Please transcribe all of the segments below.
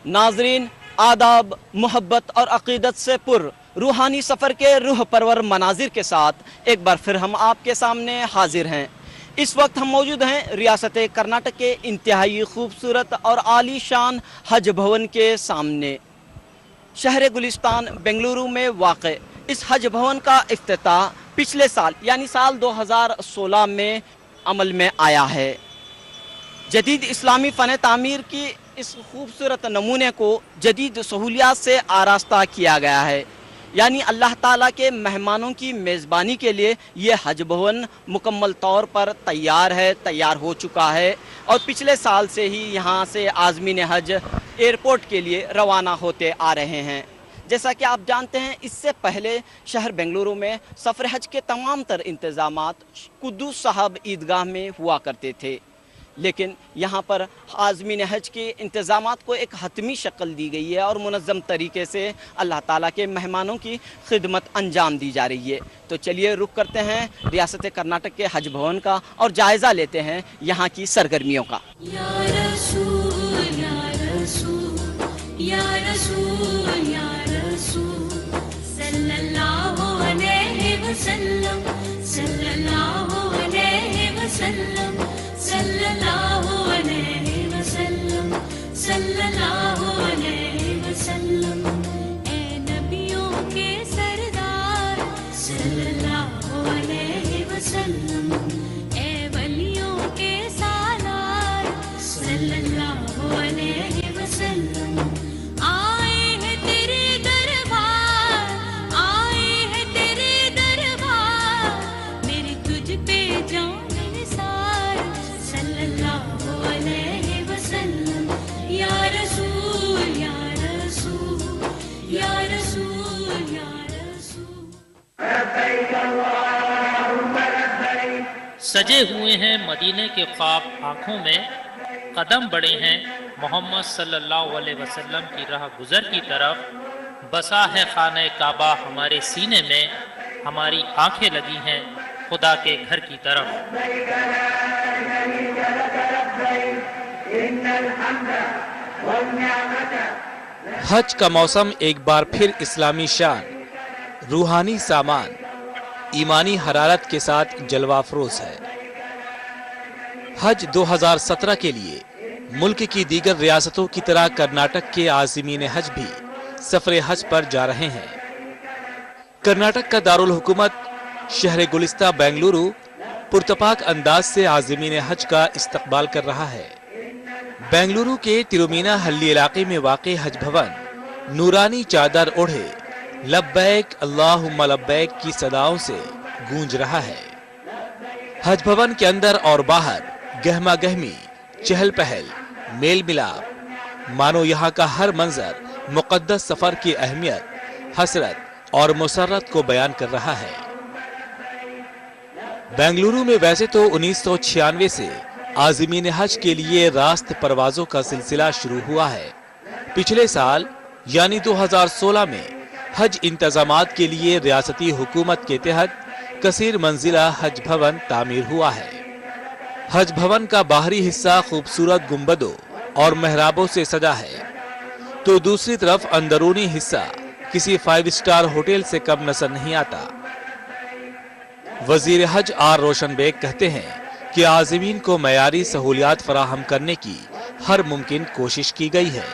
नाजरीन, आदाब, मोहब्बत और अकीदत से पुर रूहानी सफ़र के रूह परवर मनाजिर के साथ एक बार फिर हम आपके सामने हाजिर हैं। इस वक्त हम मौजूद हैं रियासत कर्नाटक के इंतहाई खूबसूरत और आलीशान हज भवन के सामने। शहर गुलिस्तान बेंगलुरु में वाक़ इस हज भवन का इफ्तिताह पिछले साल यानी साल 2016 में अमल में आया है। जदीद इस्लामी फ़न तामीर की इस खूबसूरत नमूने को जदीद सहूलियात से आरास्ता किया गया है, यानी अल्लाह ताला के मेहमानों की मेज़बानी के लिए ये हज भवन मुकम्मल तौर पर तैयार हो चुका है और पिछले साल से ही यहाँ से आज़मीन हज एयरपोर्ट के लिए रवाना होते आ रहे हैं। जैसा कि आप जानते हैं, इससे पहले शहर बेंगलुरु में सफ़र हज के तमाम तर इंतज़ामात कुद्दूस साहब ईदगाह में हुआ करते थे, लेकिन यहाँ पर आज़मीन हज के इंतज़ामात को एक हतमी शक्ल दी गई है और मुनज़्ज़म तरीके से अल्लाह ताला के मेहमानों की खिदमत अंजाम दी जा रही है। तो चलिए रुख करते हैं रियासत कर्नाटक के हज भवन का और जायज़ा लेते हैं यहाँ की सरगर्मियों का। या रसूल, या रसूल, या रसूल, या रसूल, सल्लल्लाहु अलैहि वसल्लम, सल्लल्लाहु अलैहि वसल्लम, सल्लल्लाहु अलैहि वसल्लम, सल्लल्लाहु अलैहि वसल्लम। ए नबियों के सरदार सल्लल्लाहु अलैहि वसल्लम, ए वलियों के सालार सल्लल्लाहु अलैहि वसल्लम। आए हैं तेरे दरबार, आए हैं तेरे दरबार, मेरी तुझ पे जान निसार सल्लल्लाहु अलैहि वसल्लम। या रसूल, या रसूल, या रसूल, या रसूल। सजे हुए हैं मदीने के ख्वाब आँखों में, कदम बढ़े हैं मोहम्मद सल्लल्लाहु अलैहि वसल्लम की राह गुज़र की तरफ। बसा है खाने काबा हमारे सीने में, हमारी आंखें लगी हैं खुदा के घर की तरफ। हज का मौसम एक बार फिर इस्लामी शान, रूहानी सामान, ईमानी हरारत के साथ जलवा अफरोज है। हज 2017 के लिए मुल्क की दीगर रियासतों की तरह कर्नाटक के आज़मीन हज भी सफर हज पर जा रहे हैं। कर्नाटक का दारुल हुकूमत शहर गुलिस्ता बेंगलुरु पुरतपाक अंदाज से आज़मीन हज का इस्तकबाल कर रहा है। बेंगलुरु के तिरुमीना हल्ली इलाके में वाक़े हज भवन नूरानी चादर ओढ़े लब्बैक अल्लाहुम्मा लब्बैक की सदाओं से गूंज रहा है। हज भवन के अंदर और बाहर गहमा गहमी, चहल पहल, मेल मिलाप, मानो यहाँ का हर मंजर मुक़द्दस सफर की अहमियत, हसरत और मुसर्रत को बयान कर रहा है। बेंगलुरु में वैसे तो 1996 से आज़मीन हज के लिए रास्त परवाजों का सिलसिला शुरू हुआ है। पिछले साल यानी 2016 में हज इंतजामात के लिए रियासती हुकूमत के तहत कसीर मंजिला हज भवन तामीर हुआ है। हज भवन का बाहरी हिस्सा खूबसूरत गुंबदों और मेहराबों से सजा है, तो दूसरी तरफ अंदरूनी हिस्सा किसी 5 स्टार होटल से कम नजर नहीं आता। वजीर हज आर रोशन बेग कहते हैं कि आज़मीन को मयारी सहूलियात फराहम करने की हर मुमकिन कोशिश की गई है।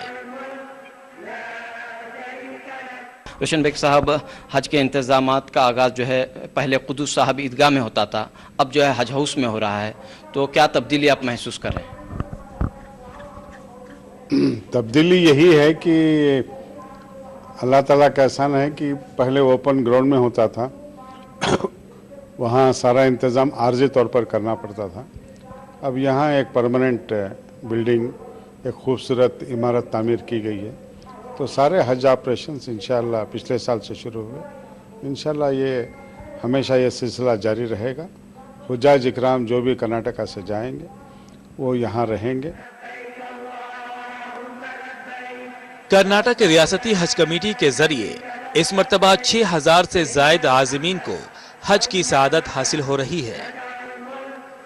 रोशन बेग साहब, हज के इंतज़ामात का आगाज़ जो है पहले कुद्दूस साहब ईदगाह में होता था, अब जो है हज हाउस में हो रहा है, तो क्या तब्दीली आप महसूस कर रहे हैं? तब्दीली यही है कि अल्लाह ताला का एहसान है कि पहले ओपन ग्राउंड में होता था, वहाँ सारा इंतज़ाम आर्जी तौर पर करना पड़ता था। अब यहाँ एक परमानेंट बिल्डिंग, एक खूबसूरत इमारत तामीर की गई है, तो सारे हज ऑपरेशंस इंशाअल्लाह पिछले साल से शुरू हुए। इंशाअल्लाह ये हमेशा ये सिलसिला जारी रहेगा। हुज्जाज इकराम जो भी कर्नाटका से जाएंगे वो यहाँ रहेंगे। कर्नाटक रियासती हज कमेटी के जरिए इस मर्तबा 6000 से जायद आज़मीन को हज की सआदत हासिल हो रही है।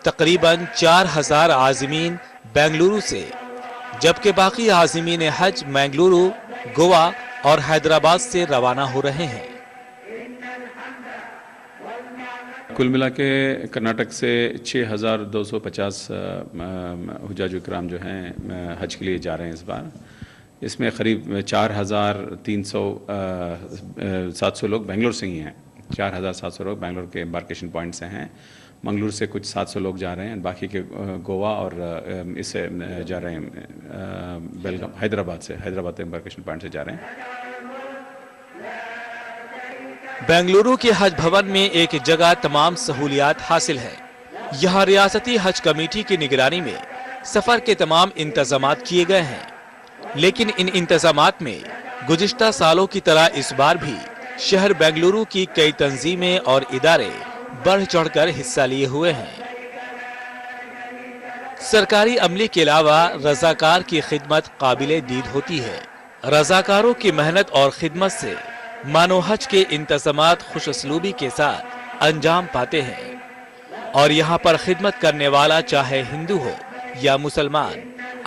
तकरीबन 4000 आज़मीन बेंगलुरु से, जबकि बाकी आज़मीन हज बेंगलुरु, गोवा और हैदराबाद से रवाना हो रहे हैं। कुल मिला के कर्नाटक से 6,250 हुज्जाज इकराम जो हैं हज के लिए जा रहे हैं इस बार। इसमें करीब 4,700 लोग बेंगलोर से ही हैं। 4,700 लोग बेंगलोर के एम्बार्केशन पॉइंट से हैं। मंगलूर से कुछ 700 लोग जा रहे हैं, बाकी के गोवा और इससे जा रहे हैं बेलगाम, हैदराबाद एम्बार्केशन पॉइंट से जा रहे हैं। बेंगलुरु के हज भवन में एक जगह तमाम सहूलियात हासिल है। यहाँ रियासती हज कमेटी की निगरानी में सफर के तमाम इंतजामात किए गए हैं, लेकिन इन इंतजामात में गुज़िश्ता सालों की तरह इस बार भी शहर बेंगलुरु की कई तंजीमें और इदारे बढ़ चढ़कर हिस्सा लिए हुए हैं। सरकारी अमले के अलावा रजाकार की खिदमत काबिले दीद होती है। रजाकारों की मेहनत और खिदमत से मानो हज के इंतजामात खुशअस्लूबी के साथ अंजाम पाते हैं और यहाँ पर खिदमत करने वाला चाहे हिंदू हो या मुसलमान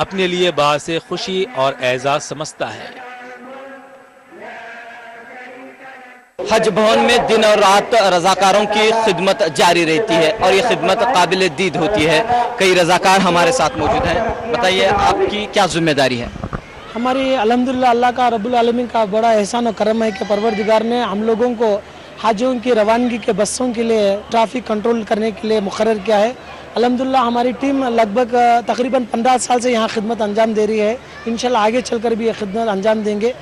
अपने लिए बासे खुशी और एजाज समझता है। हज भवन में दिन और रात रजाकारों की खिदमत जारी रहती है और ये खिदमत काबिल दीद होती है। कई रजाकार हमारे साथ मौजूद हैं। बताइए आपकी क्या जिम्मेदारी है? हमारी अल्हम्दुलिल्लाह अल्लाह का रब्बुल आलमीन का बड़ा एहसान और करम है कि परवरदिगार ने हम लोगों को हाजियों की रवानगी के बसों के लिए ट्रैफिक कंट्रोल करने के लिए मुकर्रर किया है। अल्हम्दुलिल्लाह हमारी टीम लगभग तकरीबन 15 साल से यहाँ खिदमत अंजाम दे रही है। इंशाल्लाह आगे चलकर भी ये खिदमत अंजाम देंगे।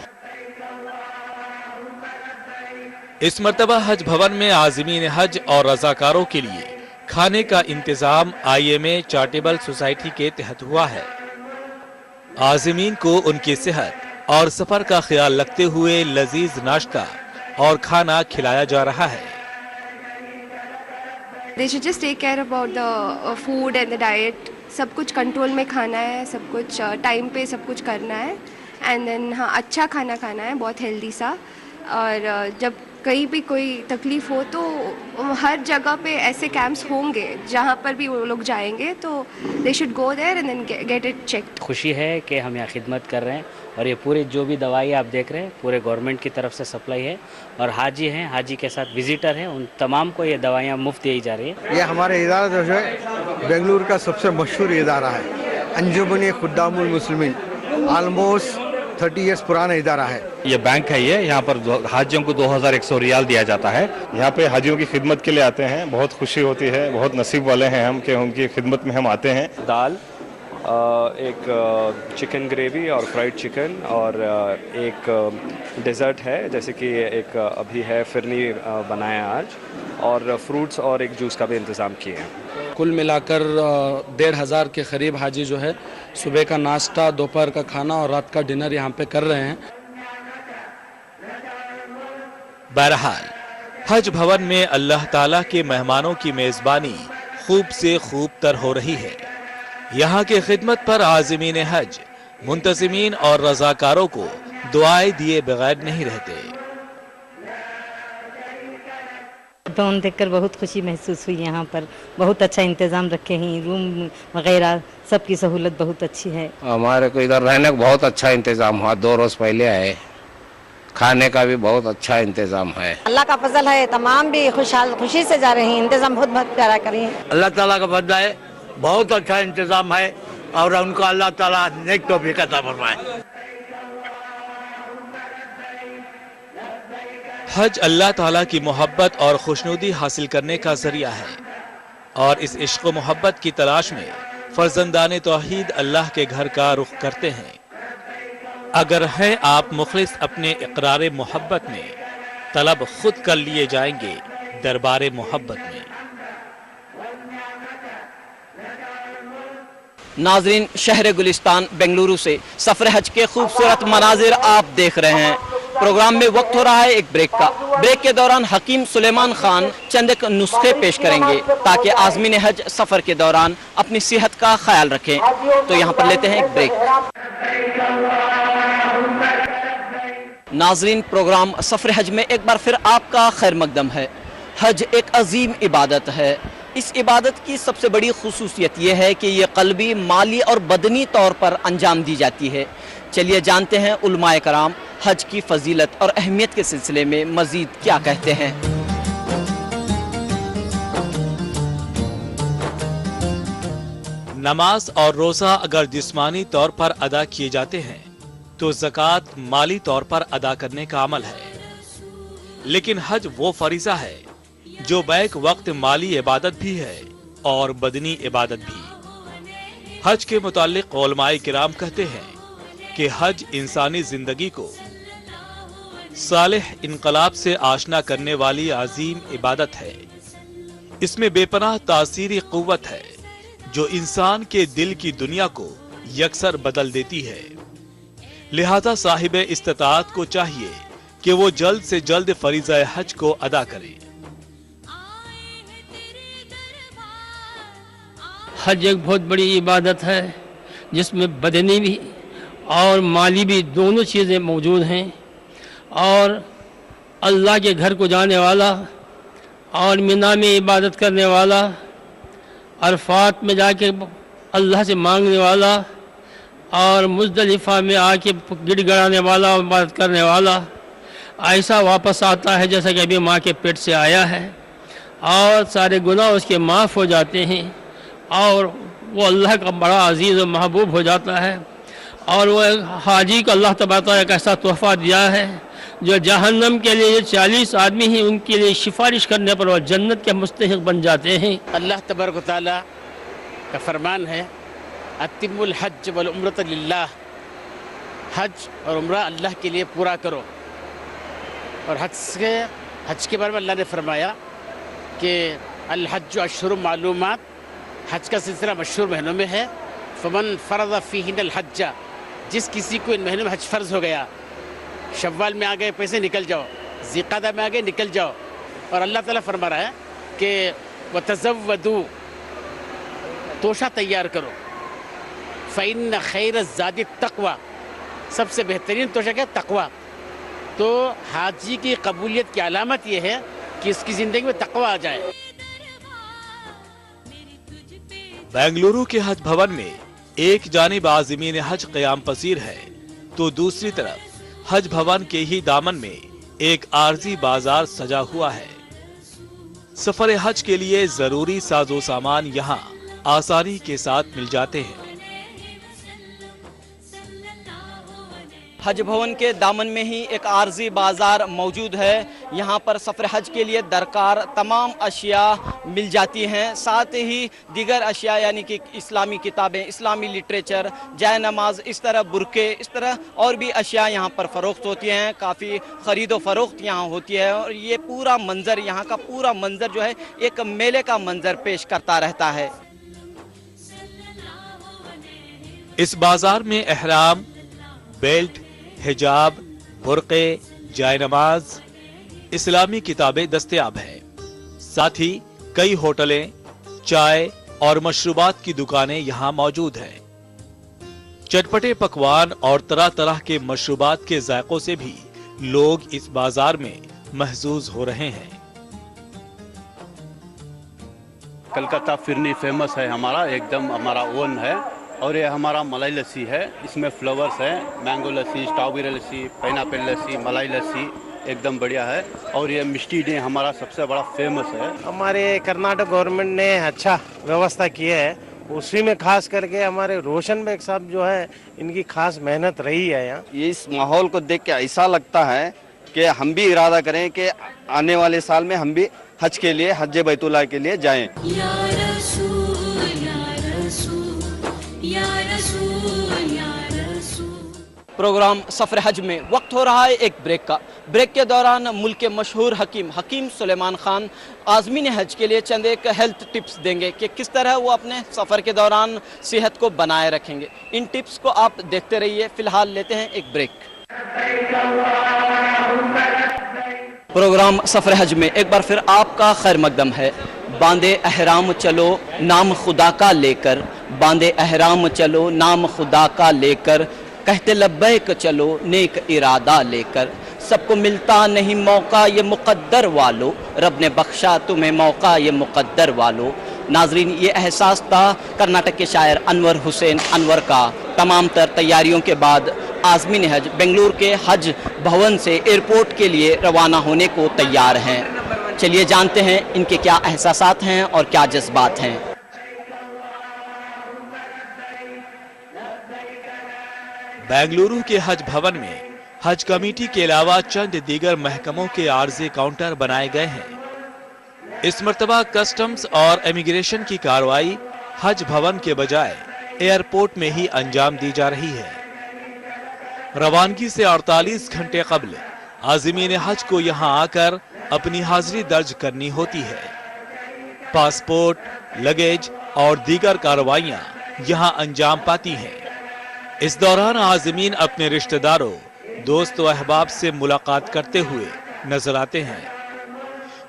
इस मर्तबा हज भवन में आज़मीन हज और रजाकारों के लिए खाने का इंतजाम IMA चैरिटेबल सोसाइटी के तहत हुआ है। आज़मीन को उनकी सेहत और सफर का ख्याल रखते हुए लजीज नाश्ता और खाना खिलाया जा रहा है। They should just take care about the food and the diet. सब कुछ कंट्रोल में खाना है, सब कुछ टाइम पे सब कुछ करना है एंड देन हाँ अच्छा खाना खाना है, बहुत हेल्दी सा। और जब कहीं भी कोई तकलीफ़ हो तो हर जगह पे ऐसे कैंप्स होंगे जहाँ पर भी वो लोग जाएंगे तो they should go there and then get it checked. खुशी है कि हम यहाँ खिदमत कर रहे हैं और ये पूरे जो भी दवाई आप देख रहे हैं पूरे गवर्नमेंट की तरफ से सप्लाई है और हाजी हैं, हाजी के साथ विजिटर हैं, उन तमाम को ये दवाइयाँ मुफ्त दी जा रही है। ये हमारे इदारा जो है बेंगलुरु का सबसे मशहूर इदारा है, अंजुमन खुद्दामुल मुस्लिमीन, ऑलमोस्ट 30 इयर्स पुराना इदारा है। ये बैंक है, ये यहाँ पर हाजियों को 2100 रियाल दिया जाता है। यहाँ पे हाजियों की खिदमत के लिए आते हैं, बहुत खुशी होती है, बहुत नसीब वाले हैं हम कि उनकी खिदमत में हम आते हैं। दाल, एक चिकन ग्रेवी और फ्राइड चिकन और एक डेज़र्ट है, जैसे कि एक अभी है फिरनी बनाया आज, और फ्रूट्स और एक जूस का भी इंतज़ाम किए हैं। कुल मिलाकर 1,500 के करीब हाजी जो है सुबह का नाश्ता, दोपहर का खाना और रात का डिनर यहाँ पे कर रहे हैं। बहरहाल हज भवन में अल्लाह ताला के मेहमानों की मेजबानी खूब से खूब तर हो रही है। यहाँ की खिदमत पर आज़मीन हज, मुंतज़िमीन और रज़ाकारों को दुआएं दिए बगैर नहीं रहते। भवन देखकर बहुत खुशी महसूस हुई। यहाँ पर बहुत अच्छा इंतज़ाम रखे हैं, रूम वगैरह सबकी सहूलत बहुत अच्छी है। हमारे को इधर रहने का बहुत अच्छा इंतज़ाम हुआ, 2 रोज़ पहले आए, खाने का भी बहुत अच्छा इंतज़ाम है। अल्लाह का फजल है, तमाम भी खुशी से जा रहे हैं, इंतज़ाम बहुत प्यारा करें। अल्लाह ताला का फजल है, बहुत अच्छा इंतज़ाम है और उनका अल्लाह ताला नेक तौफीक अता फरमाए। हज अल्लाह ताला की मोहब्बत और खुशनुदी हासिल करने का जरिया है और इस इश्क व मोहब्बत की तलाश में फर्जंदाने तौहीद अल्लाह के घर का रुख करते हैं। अगर हैं आप मुखलिस अपने इकरार मोहब्बत में, तलब खुद कर लिए जाएंगे दरबार मोहब्बत में। नाजरीन, शहर गुलिस्तान बेंगलुरु से सफर हज के खूबसूरत मनाजिर आप देख रहे हैं। प्रोग्राम में वक्त हो रहा है एक ब्रेक का। ब्रेक के दौरान हकीम सुलेमान खान चंद एक नुस्खे पेश करेंगे ताकि आज़मीन हज सफर के दौरान अपनी सेहत का ख्याल रखें। तो यहाँ पर लेते हैं एक ब्रेक। नाजरीन, प्रोग्राम सफर हज में एक बार फिर आपका खैर मकदम है। हज एक अजीम इबादत है। اس عبادت کی سب سے بڑی خصوصیت یہ ہے کہ یہ قلبی، مالی اور بدنی طور پر انجام دی جاتی ہے۔ چلیے جانتے ہیں علماء کرام حج کی فضیلت اور اہمیت کے سلسلے میں مزید کیا کہتے ہیں۔ نماز اور روزہ اگر جسمانی طور پر ادا کیے جاتے ہیں تو زکوٰۃ مالی طور پر ادا کرنے کا عمل ہے، لیکن حج وہ فریضہ ہے جو بیک وقت مالی عبادت بھی ہے اور بدنی عبادت بھی۔ حج کے متعلق علماء کرام کہتے ہیں کہ حج انسانی زندگی کو صالح انقلاب سے آشنا کرنے والی عظیم عبادت ہے۔ اس میں بے پناہ تاثیری قوت ہے جو انسان کے دل کی دنیا کو یکسر بدل دیتی ہے۔ لہذا صاحب استطاعت کو چاہیے کہ وہ جلد سے جلد فریضہ حج کو ادا کرے۔ حج ایک بہت بڑی عبادت ہے جس میں بدنی بھی اور مالی بھی دونوں چیزیں موجود ہیں، اور اللہ کے گھر کو جانے والا اور منا میں عبادت کرنے والا، عرفات میں جا کے اللہ سے مانگنے والا اور مزدلفہ میں آ کے گڑ گڑانے والا اور عبادت کرنے والا ایسا واپس آتا ہے جیسا کہ ابھی ماں کے پیٹ سے آیا ہے، اور سارے گناہ اس کے معاف ہو جاتے ہیں، اور وہ اللہ کا بڑا عزیز و محبوب ہو جاتا ہے۔ اور وہ حاجی کو اللہ تبارک ایک ایسا تحفہ دیا ہے جو جہنم کے لیے 40 آدمی ہیں ان کے لیے سفارش کرنے پر وہ جنت کے مستحق بن جاتے ہیں۔ اللہ تبارک و تعالیٰ کا فرمان ہے اتم الحج والعمرۃ للہ، حج اور عمرہ اللہ کے لیے پورا کرو۔ اور حج کے بارے میں اللہ نے فرمایا کہ الحج اشہر معلومات، حج کا سلسلہ مشہور مہینوں میں ہے۔ فمن فرض فیہن الحج، جس کسی کو ان مہینوں میں حج فرض ہو گیا، شوال میں آ گئے پیسے نکل جاؤ، ذی-قعدہ میں آ گئے نکل جاؤ۔ اور اللہ تعالیٰ فرما رہا ہے کہ وَتَزَوَّدُوا، توشہ تیار کرو، فَإِنَّ خَيْرَ الزَّادِ التَّقْوَى، سب سے بہترین توشہ کیا؟ تقوی۔ تو حاجی کی قبولیت کی علامت یہ ہے کہ اس کی زندگی میں تقوی آ جائے۔ بنگلورو کے حج بھون میں ایک جانب عازمین حج قیام پذیر ہے تو دوسری طرف حج بھون کے ہی دامن میں ایک عارضی بازار سجا ہوا ہے۔ سفر حج کے لیے ضروری ساز و سامان یہاں آسانی کے ساتھ مل جاتے ہیں۔ حج بھون کے دامن میں ہی ایک عارضی بازار موجود ہے۔ یہاں پر سفر حج کے لیے درکار تمام اشیاء مل جاتی ہیں، ساتھ ہی دیگر اشیاء یعنی کہ اسلامی کتابیں، اسلامی لٹریچر، جائے نماز، اس طرح برقعے، اس طرح اور بھی اشیاء یہاں پر فروخت ہوتی ہیں۔ کافی خرید و فروخت یہاں ہوتی ہے، اور یہ پورا منظر، یہاں کا پورا منظر جو ہے ایک میلے کا منظر پیش کرتا رہتا ہے۔ اس بازار میں احرام، بیلٹ، حجاب، برقعے، جائے نماز، اسلامی کتابیں دستیاب ہیں۔ ساتھ ہی کئی ہوٹلیں، چائے اور مشروبات کی دکانیں یہاں موجود ہیں۔ چٹپٹے پکوان اور طرح طرح کے مشروبات کے ذائقوں سے بھی لوگ اس بازار میں محظوظ ہو رہے ہیں۔ کلکتہ فرنی فیمس ہے ہمارا، ایک دم ہمارا اون ہے، اور یہ ہمارا ملائی لسی ہے، اس میں فلیورز ہیں، مینگو لسی، اسٹرابیری لسی، پائنیپل لسی، ملائی لسی، ایک دم بڑھیا ہے۔ اور یہ مشٹی ڈے ہمارا سب سے بڑا فیمس ہے۔ ہمارے کرناٹک گورنمنٹ نے اچھا ویوستھا کیا ہے، اسی میں خاص کر کے ہمارے روشن بیگ صاحب جو ہے ان کی خاص محنت رہی ہے یہاں۔ اس ماحول کو دیکھ کے ایسا لگتا ہے کہ ہم بھی ارادہ کریں کہ آنے والے سال میں ہم بھی حج کے لیے، حج بیت اللہ کے لیے جائیں۔ یا رسول یا رسول یا رسول یا رسول۔ پروگرام سفر حج میں وقت ہو رہا ہے ایک بریک کا۔ بریک کے دوران ملک کے مشہور حکیم سلیمان خان عازمین حج کے لیے چند ایک ہیلتھ ٹپس دیں گے کہ کس طرح وہ اپنے سفر کے دوران صحت کو بنائے رکھیں گے۔ ان ٹپس کو آپ دیکھتے رہیے، فی الحال لیتے ہیں ایک بریک۔ پروگرام سفر حج میں ایک بار پھر آپ کا خیر مقدم ہے۔ باندھے احرام چلو نام خدا کا لے کر، باندھے احرام چلو نام خدا کا لے کر، کہتے لبیک چلو نیک ارادہ لے کر۔ सबको मिलता नहीं मौका ये मुकद्दर वालों, रब ने बख्शा तुम्हें मौका ये मुकद्दर वालों। नाजरीन, ये एहसास था कर्नाटक के शायर अनवर हुसैन अनवर का। तमाम तर तैयारियों के बाद आज़मीन हज बेंगलुरु के हज भवन से एयरपोर्ट के लिए रवाना होने को तैयार हैं। चलिए जानते हैं इनके क्या एहसासात हैं और क्या जज्बात हैं। बेंगलुरु के हज भवन में हज कमेटी के अलावा चंद दीगर महकमों के आर्जी काउंटर बनाए गए हैं। इस मर्तबा कस्टम्स और इमिग्रेशन की कार्रवाई हज भवन के बजाय एयरपोर्ट में ही अंजाम दी जा रही है। रवानगी से 48 घंटे कबल आज़मीन हज को यहां आकर अपनी हाजिरी दर्ज करनी होती है। पासपोर्ट, लगेज और दीगर कार्रवाइयां यहां अंजाम पाती हैं। इस दौरान आज़मीन अपने रिश्तेदारों, दोस्त व अहबाब से मुलाकात करते हुए नजर आते हैं।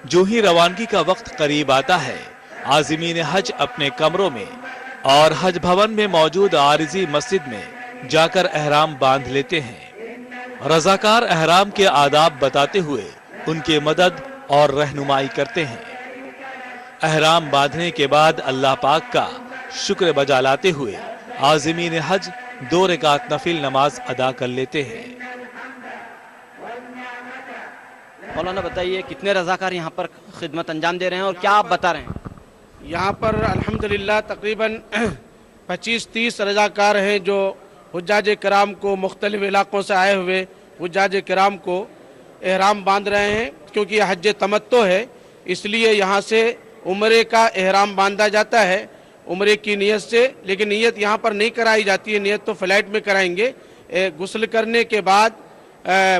जो ही रवानगी का वक्त करीब आता है, आज़मीन हज अपने कमरों में और हज भवन में मौजूद आरिजी मस्जिद में जाकर एहराम बांध लेते हैं। रजाकार एहराम के आदाब बताते हुए उनके मदद और रहनुमाई करते हैं। एहराम बांधने के बाद अल्लाह पाक का शुक्र बजा लाते हुए आज़मीन हज 2 रकात नफिल नमाज अदा कर लेते हैं। मौलाना बताइए, कितने रजाकार यहाँ पर खिदमत अंजाम दे रहे हैं और क्या आप बता रहे हैं? यहाँ पर अल्हम्दुलिल्लाह तकरीबन 25-30 रजाकार हैं जो हुज्जाज किराम को, मुख्तलिफ इलाकों से आए हुए हुज्जाज किराम को एहराम बांध रहे हैं। क्योंकि यह हज तमत्तो है, इसलिए यहाँ से उम्रे का एहराम बांधा जाता है उम्रे की नीयत से। लेकिन नीयत यहाँ पर नहीं कराई जाती है, नीयत तो फ्लाइट में कराएंगे। गुस्ल करने के बाद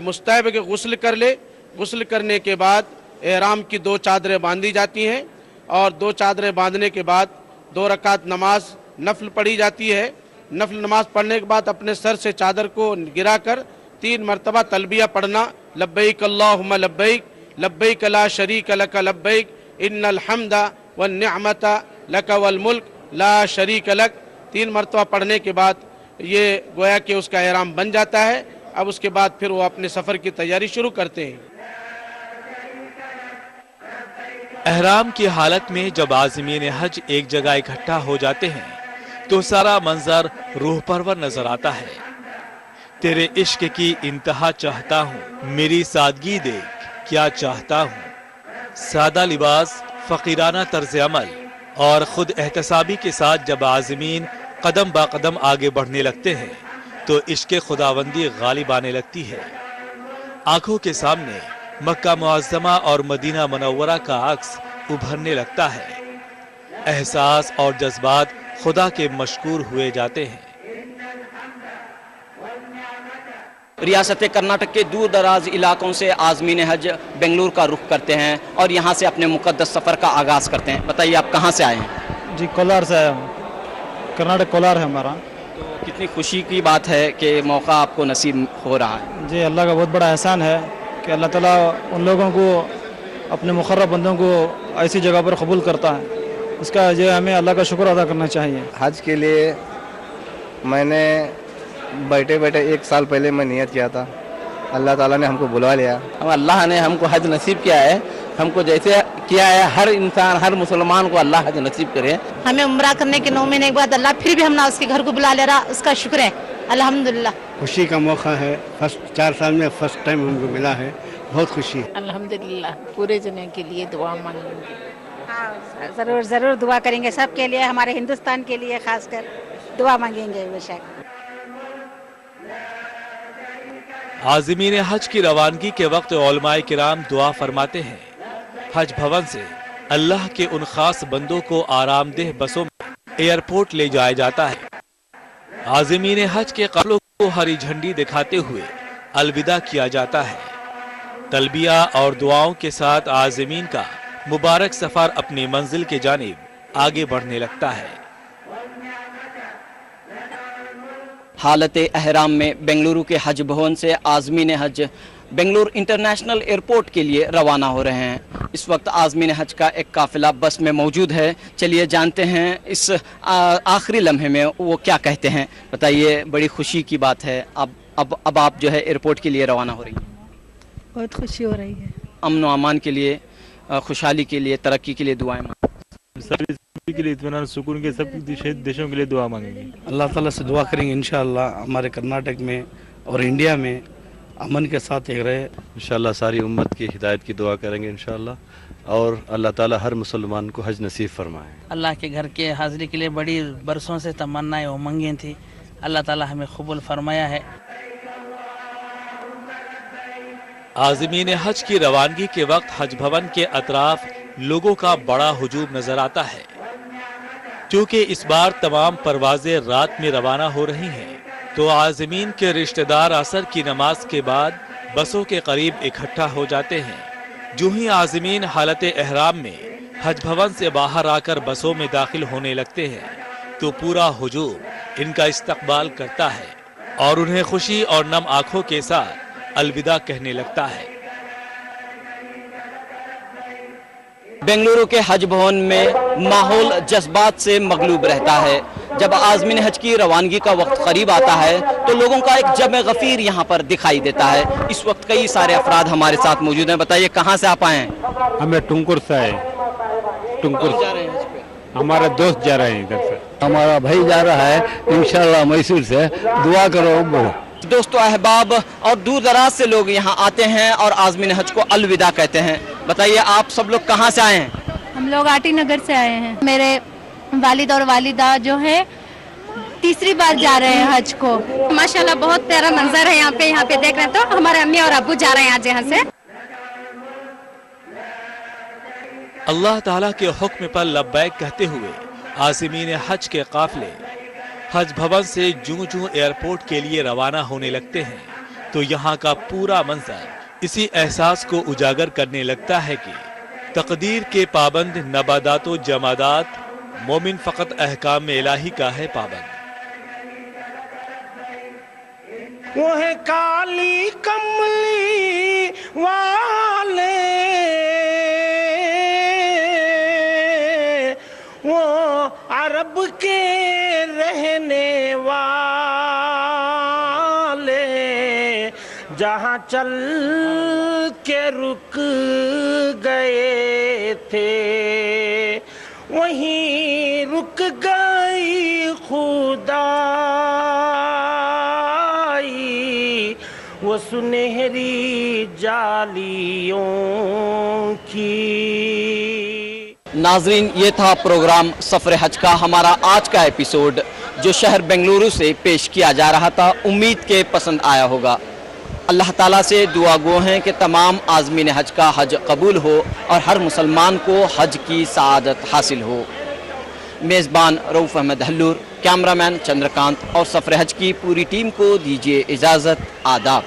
मुस्तहब के गुस्ल कर ले, गुस्ल करने के बाद एहराम की 2 चादरें बांधी जाती हैं और 2 चादरें बांधने के बाद 2 रकात नमाज नफल पढ़ी जाती है। नफल नमाज पढ़ने के बाद अपने सर से चादर को गिराकर 3 मरतबा तलबिया पढ़ना, लब्बैक अल्लाहुम्मा लब्बैक, लब्बैक ला शरीक लक लब्बैक, इन्नल हम्दा वन निअमता लक वल मुल्क ला शरीक लक। 3 मरतबा पढ़ने के बाद ये गोया कि उसका एहराम बन जाता है। अब उसके बाद फिर वो अपने सफ़र की तैयारी शुरू करते हैं। एहराम की हालत में जब आज़मीन हज एक जगह इकट्ठा हो जाते हैं तो सारा मंजर रूह परवर नजर आता है। तेरे इश्क की इंतहा चाहता हूँ, मेरी सादगी देख क्या चाहता हूँ। सादा लिबास, फकीराना तर्ज अमल और खुद एहतसाबी के साथ जब आज़मीन कदम बा कदम आगे बढ़ने लगते हैं तो इश्क खुदावंदी गालिब आने लगती है। आंखों के सामने मक्का मुअज़्ज़मा और मदीना मुनव्वरा का अक्स उभरने लगता है। एहसास और जज्बात खुदा के मशकूर हुए जाते हैं। रियासत कर्नाटक के दूर दराज इलाकों से आज़मीन हज बेंगलुरु का रुख करते हैं और यहाँ से अपने मुकद्दस सफ़र का आगाज़ करते हैं। बताइए, आप कहाँ से आए हैं? जी, कोलार से आया हूँ। कर्नाटक कोलार है हमारा। तो कितनी खुशी की बात है कि मौका आपको नसीब हो रहा है। जी, अल्लाह का बहुत बड़ा एहसान है कि अल्लाह ताला उन लोगों को, अपने मुक़र्रब बंदों को ऐसी जगह पर कबूल करता है। उसका जो हमें अल्लाह का शुक्र अदा करना चाहिए। हज के लिए मैंने बैठे बैठे 1 साल पहले मैं नियत किया था। अल्लाह ताला ने हमको बुला लिया। अल्लाह ने हमको हज नसीब किया है। हमको जैसे किया है, हर इंसान, हर मुसलमान को अल्लाह हज नसीब करे। हमें उम्रा करने के 9 महीने के बाद अल्लाह फिर भी हम ना उसके घर को बुला ले रहा, उसका शुक्र है अल्हम्दुलिल्लाह। खुशी का मौका है। 4 साल में फर्स्ट टाइम हमको मिला है, बहुत खुशी है। अल्हम्दुलिल्लाह। पूरे जने के लिए दुआ मांगेंगे। हाँ, जरूर जरूर दुआ करेंगे सबके लिए, हमारे हिंदुस्तान के लिए खासकर दुआ मांगेंगे बेशक। आज़मीन हज की रवानगी के वक्त उलमाए किराम दुआ फरमाते हैं। हज भवन से अल्लाह के उन खास बंदों को आरामदेह बसों में एयरपोर्ट ले जाया जाता है। आज़मीन हज के काफिलों को हरी झंडी दिखाते हुए अलविदा किया जाता है। तलबिया और दुआओं के साथ आज़मीन का मुबारक सफर अपनी मंजिल के जानिब आगे बढ़ने लगता है। हालत अहराम में बेंगलुरु के हज भवन से आज़मीन हज बेंगलुरु इंटरनेशनल एयरपोर्ट के लिए रवाना हो रहे हैं। इस वक्त आज़मीन हज का एक काफिला बस में मौजूद है। चलिए जानते हैं इस आखिरी लम्हे में वो क्या कहते हैं। बताइए, बड़ी खुशी की बात है। अब आप जो है एयरपोर्ट के लिए रवाना हो रही हैं। बहुत खुशी हो रही है। अमन व अमान के लिए, खुशहाली के लिए, तरक्की के लिए दुआएं सभी के लिए, इत्मीनान सुकून के, सब देशों के लिए दुआ मांगेंगे। अल्लाह ताला से दुआ करेंगे इंशाअल्लाह हमारे कर्नाटक में और इंडिया में अमन के साथ एक रहे। इंशाअल्लाह सारी उम्मत की हिदायत की दुआ करेंगे इंशाअल्लाह, और अल्लाह ताला हर मुसलमान को हज नसीब फरमाए। अल्लाह के घर के हाजिरी के लिए बड़ी बरसों से तमन्नाएं उमंगें थी, अल्लाह ताला हमें कबूल फरमाया है। आज़मीन हज की रवानगी के वक्त हज भवन के अतराफ लोगों का बड़ा हुजूम नजर आता है, क्योंकि इस बार तमाम परवाजें रात में रवाना हो रही हैं, तो आज़मीन के रिश्तेदार असर की नमाज के बाद बसों के करीब इकट्ठा हो जाते हैं। जो ही आज़मीन हालत एहराम में हज भवन से बाहर आकर बसों में दाखिल होने लगते हैं, तो पूरा हुजूम इनका इस्तकबाल करता है और उन्हें खुशी और नम आंखों के साथ अलविदा कहने लगता है। बेंगलुरु के हज भवन में माहौल जज्बात से मगलूब रहता है। जब आज़मीन हज की रवानगी का वक्त करीब आता है तो लोगों का एक जमे गफीर यहाँ पर दिखाई देता है। इस वक्त कई सारे अफराद हमारे साथ मौजूद हैं। बताइए कहाँ से आप आए हैं? हमें टुंकुर से आए, टुंकुर हमारा दोस्त जा रहे हैं इधर से। हमारा भाई जा रहा है इंशाल्लाह मैसूर से, दुआ करो। दोस्तों, अहबाब और दूर दराज से लोग यहाँ आते हैं और आज़मीन हज को अलविदा कहते हैं। बताइए आप सब लोग कहाँ से आए हैं? हम लोग आटी नगर से आए हैं। मेरे वालिद और वालिदा जो है तीसरी बार जा रहे हैं हज को। माशाल्लाह बहुत प्यारा मंजर है यहाँ पे देख रहे हैं। तो हमारे अम्मी और अब्बू जा रहे हैं आज यहाँ से। अल्लाह ताला के हुक्म पर लब्बैक कहते हुए आज़मीन हज के काफिले हज भवन से जूं एयरपोर्ट के लिए रवाना होने लगते हैं, तो यहाँ का पूरा मंजर इसी एहसास को उजागर करने लगता है कि तकदीर के पाबंद नबादातो जमादात मोमिन फकत अहकाम इलाही का है पाबंद। वो है काली कमली वाले, वो अरब के रहने वाले, जहाँ चल के रुक गए थे वहीं रुक गई खुदाई वो सुनहरी जालियों की। नाजरीन, ये था प्रोग्राम सफर हज का हमारा आज का एपिसोड, जो शहर बेंगलुरु से पेश किया जा रहा था। उम्मीद के पसंद आया होगा। अल्लाह ताला से दुआ गो हैं कि तमाम आज़मीन हज का हज कबूल हो और हर मुसलमान को हज की सआदत हासिल हो। मेज़बान रऊफ़ अहमद हल्लूर, कैमरामैन चंद्रकांत और सफर हज की पूरी टीम को दीजिए इजाज़त। आदाब।